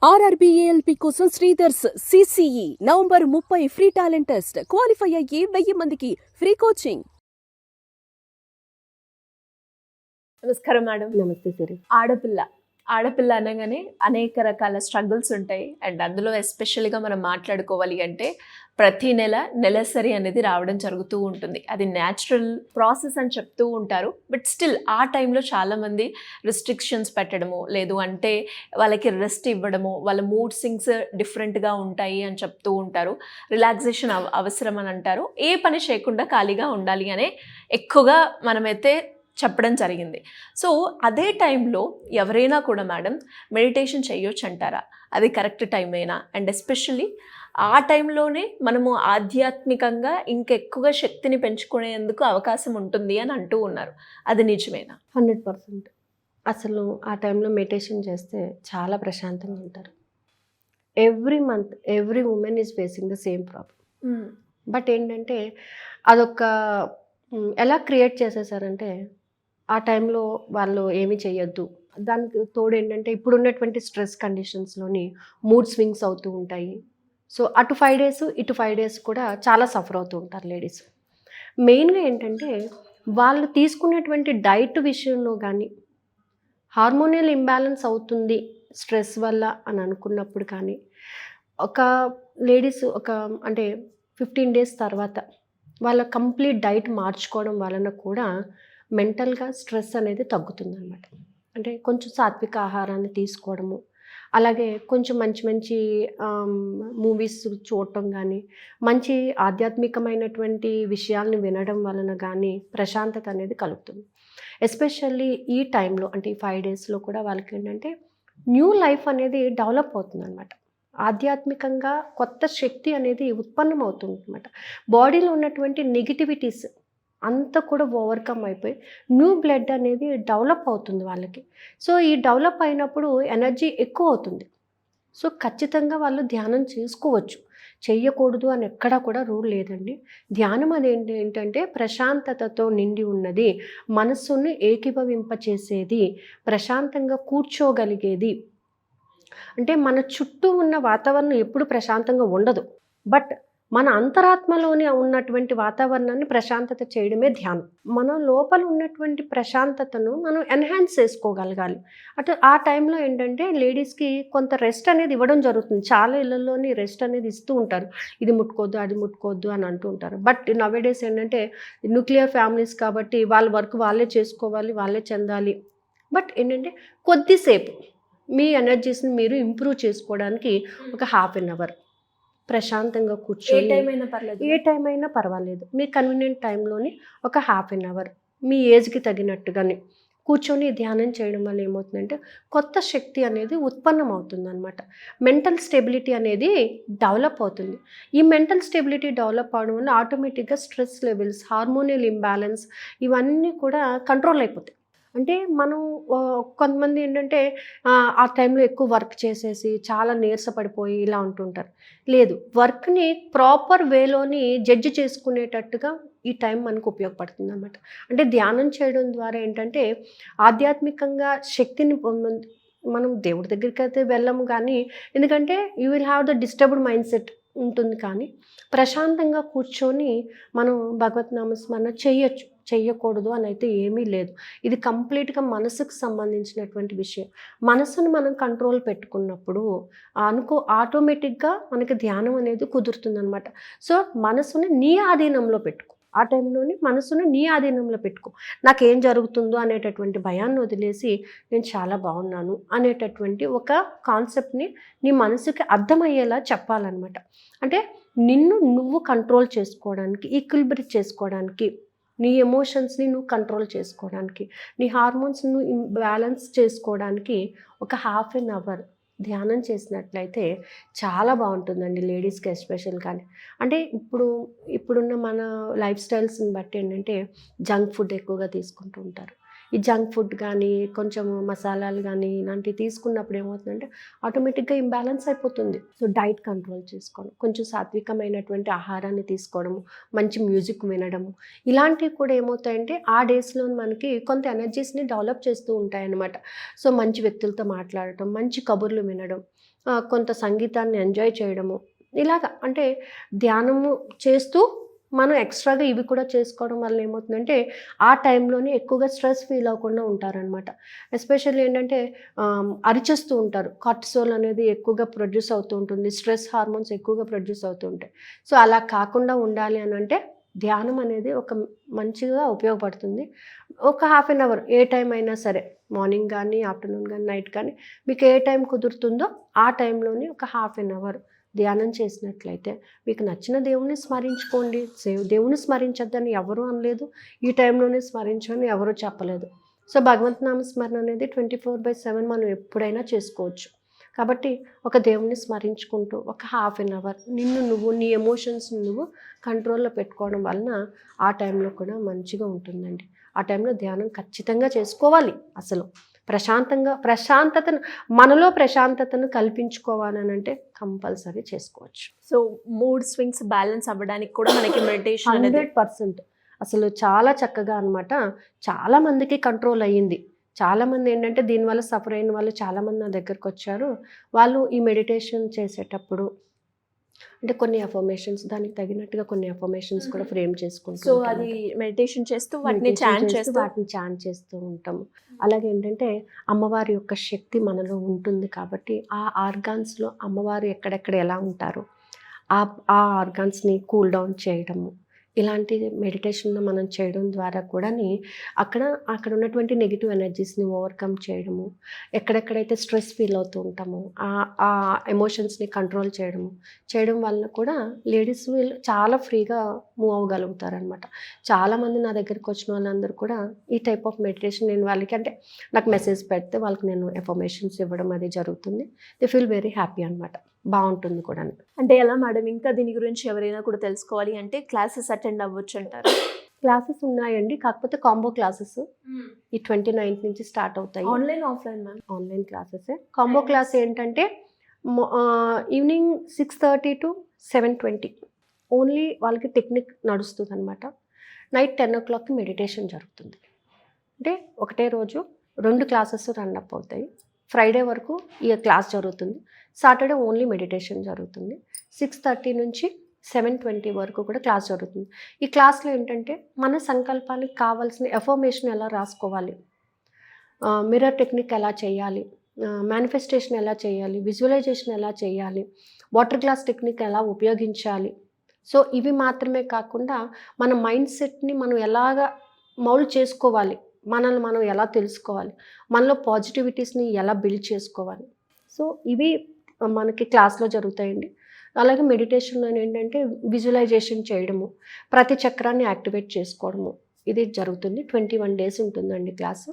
ఆర్ఆర్బీఏఎల్పీ కోసం Sridhar's CCE November 30 free talent test. Qualify అయ్యి 1000 మందికి ఫ్రీ కోచింగ్. నమస్కారం మేడం. నమస్తే సిరి. ఆడపిల్ల అనగానే అనేక రకాల స్ట్రగుల్స్ ఉంటాయి. అండ్ అందులో ఎస్పెషల్గా మనం మాట్లాడుకోవాలి అంటే ప్రతి నెలసరి అనేది రావడం జరుగుతూ ఉంటుంది. అది న్యాచురల్ ప్రాసెస్ అని చెప్తూ ఉంటారు. బట్ స్టిల్ ఆ టైంలో చాలామంది రిస్ట్రిక్షన్స్ పెట్టడము, లేదు అంటే వాళ్ళకి రెస్ట్ ఇవ్వడము, వాళ్ళ మూడ్ సింగ్స్ డిఫరెంట్గా ఉంటాయి అని చెప్తూ ఉంటారు. రిలాక్సేషన్ అవసరం అని అంటారు. ఏ పని చేయకుండా ఖాళీగా ఉండాలి అనే ఎక్కువగా మనమైతే చెప్పడం జరిగింది. సో అదే టైంలో ఎవరైనా కూడా మేడం మెడిటేషన్ చేయొచ్చు అంటారా? అది కరెక్ట్ టైమేనా? అండ్ ఎస్పెషల్లీ ఆ టైంలోనే మనము ఆధ్యాత్మికంగా ఇంకెక్కువగా శక్తిని పెంచుకునేందుకు అవకాశం ఉంటుంది అని అంటూ ఉన్నారు. అది నిజమేనా? 100%. అసలు ఆ టైంలో మెడిటేషన్ చేస్తే చాలా ప్రశాంతంగా ఉంటారు. Every month every women is facing the same problem. But ఏంటంటే అదొక ఎలా క్రియేట్ చేసేసారంటే ఆ టైంలో వాళ్ళు ఏమీ చేయొద్దు. దానికి తోడు ఏంటంటే ఇప్పుడు ఉన్నటువంటి స్ట్రెస్ కండిషన్స్లోని మూడ్ స్వింగ్స్ అవుతూ ఉంటాయి. సో అటు 5 days ఇటు 5 days కూడా చాలా సఫర్ అవుతూ ఉంటారు లేడీస్. మెయిన్గా ఏంటంటే వాళ్ళు తీసుకునేటువంటి డైట్ విషయంలో కానీ హార్మోనియల్ ఇంబ్యాలెన్స్ అవుతుంది స్ట్రెస్ వల్ల అని అనుకున్నప్పుడు కానీ ఒక లేడీస్ అంటే 15 days తర్వాత వాళ్ళ కంప్లీట్ డైట్ మార్చుకోవడం వలన కూడా మెంటల్గా స్ట్రెస్ అనేది తగ్గుతుందన్నమాట. అంటే కొంచెం సాత్విక ఆహారాన్ని తీసుకోవడము, అలాగే కొంచెం మంచి మూవీస్ చూడటం కానీ, మంచి ఆధ్యాత్మికమైనటువంటి విషయాలను వినడం వలన కానీ ప్రశాంతత అనేది కలుగుతుంది. ఎస్పెషల్లీ ఈ టైంలో అంటే ఈ 5 daysలో కూడా వాళ్ళకి ఏంటంటే న్యూ లైఫ్ అనేది డెవలప్ అవుతుందన్నమాట. ఆధ్యాత్మికంగా కొత్త శక్తి అనేది ఉత్పన్నం అవుతుంది అనమాట. బాడీలో ఉన్నటువంటి నెగిటివిటీస్ అంతా కూడా ఓవర్కమ్ అయిపోయి న్యూ బ్లడ్ అనేది డెవలప్ అవుతుంది వాళ్ళకి. సో ఈ డెవలప్ అయినప్పుడు ఎనర్జీ ఎక్కువ అవుతుంది. సో ఖచ్చితంగా వాళ్ళు ధ్యానం చేసుకోవచ్చు. చెయ్యకూడదు అని ఎక్కడా కూడా రూల్ లేదండి. ధ్యానం ఏంటంటే ప్రశాంతతతో నిండి ఉన్నది, మనస్సును ఏకీభవింపచేసేది, ప్రశాంతంగా కూర్చోగలిగేది. అంటే మన చుట్టూ ఉన్న వాతావరణం ఎప్పుడు ప్రశాంతంగా ఉండదు. బట్ మన అంతరాత్మలోని ఉన్నటువంటి వాతావరణాన్ని ప్రశాంతత చేయడమే ధ్యానం. మన లోపల ఉన్నటువంటి ప్రశాంతతను మనం ఎన్హాన్స్ చేసుకోగలగాలి. ఆ టైంలో ఏంటంటే లేడీస్కి కొంత రెస్ట్ అనేది ఇవ్వడం జరుగుతుంది. చాలా ఇళ్లలోని రెస్ట్ అనేది ఇస్తూ ఉంటారు. ఇది ముట్టుకోవద్దు, అది ముట్టుకోవద్దు అని అంటూ ఉంటారు. బట్ నవేడేస్ ఏంటంటే న్యూక్లియర్ ఫ్యామిలీస్ కాబట్టి వాళ్ళ వర్క్ వాళ్ళే చేసుకోవాలి, వాళ్ళే చెందాలి. బట్ ఏంటంటే కొద్దిసేపు మీ ఎనర్జీస్ని మీరు ఇంప్రూవ్ చేసుకోవడానికి ఒక 1/2 hour ప్రశాంతంగా కూర్చొని, ఏ టైం అయినా పర్వాలేదు, మీ కన్వీనియంట్ టైంలోని ఒక 1/2 hour మీ ఏజ్కి తగినట్టుగానే కూర్చొని ధ్యానం చేయడం వల్ల ఏమవుతుందంటే కొత్త శక్తి అనేది ఉత్పన్నం అవుతుంది అనమాట. మెంటల్ స్టెబిలిటీ అనేది డెవలప్ అవుతుంది. ఈ మెంటల్ స్టెబిలిటీ డెవలప్ అవడం వల్ల ఆటోమేటిక్గా స్ట్రెస్ లెవెల్స్, హార్మోనియల్ ఇంబ్యాలెన్స్ ఇవన్నీ కూడా కంట్రోల్ అయిపోతాయి. అంటే మనం కొంతమంది ఏంటంటే ఆ టైంలో ఎక్కువ వర్క్ చేసేసి చాలా నీరసపడిపోయి ఇలా ఉంటుంటారు. లేదు, వర్క్ని ప్రాపర్ వేలోని జడ్జి చేసుకునేటట్టుగా ఈ టైం మనకు ఉపయోగపడుతుంది అన్నమాట. అంటే ధ్యానం చేయడం ద్వారా ఏంటంటే ఆధ్యాత్మికంగా శక్తిని మనం దేవుడి దగ్గరికి అయితే వెళ్ళము కానీ, ఎందుకంటే you will have the disturbed mind set ఉంటుంది. కానీ ప్రశాంతంగా కూర్చొని మనం భగవత్ నామస్మరణ చెయ్యకూడదు అని అయితే ఏమీ లేదు. ఇది కంప్లీట్గా మనసుకు సంబంధించినటువంటి విషయం. మనసును మనం కంట్రోల్ పెట్టుకున్నప్పుడు ఆటోమేటిక్గా మనకి ధ్యానం అనేది కుదురుతుంది అనమాట. సో మనసుని నీ ఆధీనంలో పెట్టుకో. ఆ టైంలోని మనసును నీ ఆధీనంలో పెట్టుకో. నాకేం జరుగుతుందో అనేటటువంటి భయాన్ని వదిలేసి నేను చాలా బాగున్నాను అనేటటువంటి ఒక కాన్సెప్ట్ని నీ మనసుకి అర్థమయ్యేలా చెప్పాలన్నమాట. అంటే నిన్ను నువ్వు కంట్రోల్ చేసుకోవడానికి, ఈక్విలిబ్రేట్ చేసుకోవడానికి, నీ ఎమోషన్స్ని నువ్వు కంట్రోల్ చేసుకోవడానికి, నీ హార్మోన్స్ని నువ్వు బ్యాలెన్స్ చేసుకోవడానికి ఒక 1/2 hour ధ్యానం చేసినట్లయితే చాలా బాగుంటుందండి లేడీస్కి ఎస్పెషల్. కానీ అంటే ఇప్పుడున్న మన లైఫ్ స్టైల్స్ని బట్టి ఏంటంటే జంక్ ఫుడ్ ఎక్కువగా తీసుకుంటూ ఉంటారు. ఈ జంక్ ఫుడ్ కానీ కొంచెం మసాలాలు కానీ ఇలాంటివి తీసుకున్నప్పుడు ఏమవుతుందంటే ఆటోమేటిక్గా ఇంబ్యాలెన్స్ అయిపోతుంది. సో డైట్ కంట్రోల్ చేసుకోవడం, కొంచెం సాత్వికమైనటువంటి ఆహారాన్ని తీసుకోవడము, మంచి మ్యూజిక్ వినడము, ఇలాంటివి కూడా ఏమవుతాయంటే ఆ డేస్లో మనకి కొంత ఎనర్జీస్ని డెవలప్ చేస్తూ ఉంటాయన్నమాట. సో మంచి వ్యక్తులతో మాట్లాడటం, మంచి కబుర్లు వినడం, కొంత సంగీతాన్ని ఎంజాయ్ చేయడము, ఇలాగ అంటే ధ్యానము చేస్తూ మనం ఎక్స్ట్రాగా ఇవి కూడా చేసుకోవడం వల్ల ఏమవుతుందంటే ఆ టైంలోనే ఎక్కువగా స్ట్రెస్ ఫీల్ అవ్వకుండా ఉంటారనమాట. ఎస్పెషల్లీ ఏంటంటే అరిచేస్తూ ఉంటారు, కార్టిసోల్ అనేది ఎక్కువగా ప్రొడ్యూస్ అవుతూ ఉంటుంది, స్ట్రెస్ హార్మోన్స్ ఎక్కువగా ప్రొడ్యూస్ అవుతూ ఉంటాయి. సో అలా కాకుండా ఉండాలి అని అంటే ధ్యానం అనేది ఒక మంచిగా ఉపయోగపడుతుంది. ఒక హాఫ్ అన్ అవర్ ఏ టైం అయినా సరే, మార్నింగ్ కానీ ఆఫ్టర్నూన్ కానీ నైట్ కానీ మీకు ఏ టైం కుదురుతుందో ఆ టైంలోని ఒక హాఫ్ అన్ అవర్ ధ్యానం చేసినట్లయితే మీకు నచ్చిన దేవుణ్ణి స్మరించుకోండి. దేవుణ్ణి స్మరించొద్దని ఎవరు అనలేదు, ఈ టైంలోనే స్మరించమని ఎవరు చెప్పలేదు. సో భగవంత్ నామ స్మరణ అనేది 24/7 మనం ఎప్పుడైనా చేసుకోవచ్చు. కాబట్టి ఒక దేవుణ్ణి స్మరించుకుంటూ ఒక హాఫ్ అన్ అవర్ నిన్ను నువ్వు, నీ ఎమోషన్స్ని నువ్వు కంట్రోల్లో పెట్టుకోవడం వలన ఆ టైంలో కూడా మంచిగా ఉంటుందండి. ఆ టైంలో ధ్యానం ఖచ్చితంగా చేసుకోవాలి. అసలు ప్రశాంతతను మనలో ప్రశాంతతను కల్పించుకోవాలని అంటే కంపల్సరీ చేసుకోవచ్చు. సో మూడ్ స్వింగ్స్ బ్యాలెన్స్ అవ్వడానికి కూడా మనకి మెడిటేషన్ అనేది 100% అసలు చాలా చక్కగా అనమాట. చాలామందికి కంట్రోల్ అయ్యింది. చాలామంది ఏంటంటే దీనివల్ల సఫర్ అయిన వాళ్ళు చాలామంది నా దగ్గరకు వచ్చారు. వాళ్ళు ఈ మెడిటేషన్ చేసేటప్పుడు అంటే కొన్ని అఫర్మేషన్స్, దానికి తగినట్టుగా కొన్ని అఫర్మేషన్స్ కూడా ఫ్రేమ్ చేసుకుంటాం. సో అది మెడిటేషన్ చేస్తూ వాటిని చాంట్ చేస్తూ ఉంటాము. అలాగే ఏంటంటే అమ్మవారి యొక్క శక్తి మనలో ఉంటుంది కాబట్టి ఆ ఆర్గాన్స్లో అమ్మవారు ఎక్కడెక్కడ ఎలా ఉంటారో ఆ ఆర్గాన్స్ని కూల్ డౌన్ చేయడము, ఇలాంటి మెడిటేషన్ మనం చేయడం ద్వారా కూడా అక్కడ ఉన్నటువంటి నెగిటివ్ ఎనర్జీస్ని ఓవర్కమ్ చేయడము, ఎక్కడెక్కడైతే స్ట్రెస్ ఫీల్ అవుతూ ఉంటామో ఆ ఎమోషన్స్ని కంట్రోల్ చేయడం వల్ల కూడా లేడీస్ చాలా ఫ్రీగా మూవ్ అవ్వగలుగుతారనమాట. చాలామంది నా దగ్గరికి వచ్చిన వాళ్ళందరూ కూడా ఈ టైప్ ఆఫ్ మెడిటేషన్ నేను వాళ్ళకి అంటే నాకు మెసేజ్ పెడితే వాళ్ళకి నేను ఇన్ఫర్మేషన్స్ ఇవ్వడం అది జరుగుతుంది. దే ఫీల్ వెరీ హ్యాపీ అనమాట. బాగుంటుంది కూడా. అంటే ఎలా మేడం, ఇంకా దీని గురించి ఎవరైనా కూడా తెలుసుకోవాలి అంటే క్లాసెస్ అటెండ్ అవ్వచ్చు అంటారు? క్లాసెస్ ఉన్నాయండి, కాకపోతే కాంబో క్లాసెస్ ఈ 29th నుంచి స్టార్ట్ అవుతాయి. Online offline ma'am? Online classes. Combo class ఏంటంటే ఈవినింగ్ 6:30 to 7:20 ఓన్లీ వాళ్ళకి టెక్నిక్ నడుస్తుంది అనమాట. నైట్ 10 o'clockకి మెడిటేషన్ జరుగుతుంది. అంటే ఒకటే రోజు 2 క్లాసెస్ రన్ అప్ అవుతాయి. ఫ్రైడే వరకు ఈ క్లాస్ జరుగుతుంది, సాటర్డే ఓన్లీ మెడిటేషన్ జరుగుతుంది. 6:30 నుంచి 7:20 వరకు కూడా క్లాస్ జరుగుతుంది. ఈ క్లాస్లో ఏంటంటే మన సంకల్పానికి కావాల్సిన ఎఫర్మేషన్ ఎలా రాసుకోవాలి, మిర్రర్ టెక్నిక్ ఎలా చేయాలి, మేనిఫెస్టేషన్ ఎలా చేయాలి, విజువలైజేషన్ ఎలా చేయాలి, వాటర్ గ్లాస్ టెక్నిక్ ఎలా ఉపయోగించాలి. సో ఇవి మాత్రమే కాకుండా మన మైండ్ సెట్ని మనం ఎలాగ మౌల్డ్ చేసుకోవాలి, మనల్ని మనం ఎలా తెలుసుకోవాలి, మనలో పాజిటివిటీస్ని ఎలా బిల్డ్ చేసుకోవాలి. సో ఇవి మనకి క్లాస్లో జరుగుతాయండి. అలాగే మెడిటేషన్లో ఏంటంటే విజువలైజేషన్ చేయడము, ప్రతి చక్రాన్ని యాక్టివేట్ చేసుకోవడము, ఇది జరుగుతుంది. 21 days ఉంటుందండి క్లాసు.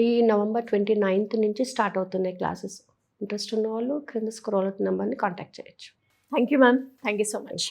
ఈ November 29th నుంచి స్టార్ట్ అవుతున్నాయి క్లాసెస్. ఇంట్రెస్ట్ ఉన్న వాళ్ళు క్రింద స్క్రోల్ అవుతున్న నెంబర్ని కాంటాక్ట్ చేయొచ్చు. Thank you ma'am, thank you so much.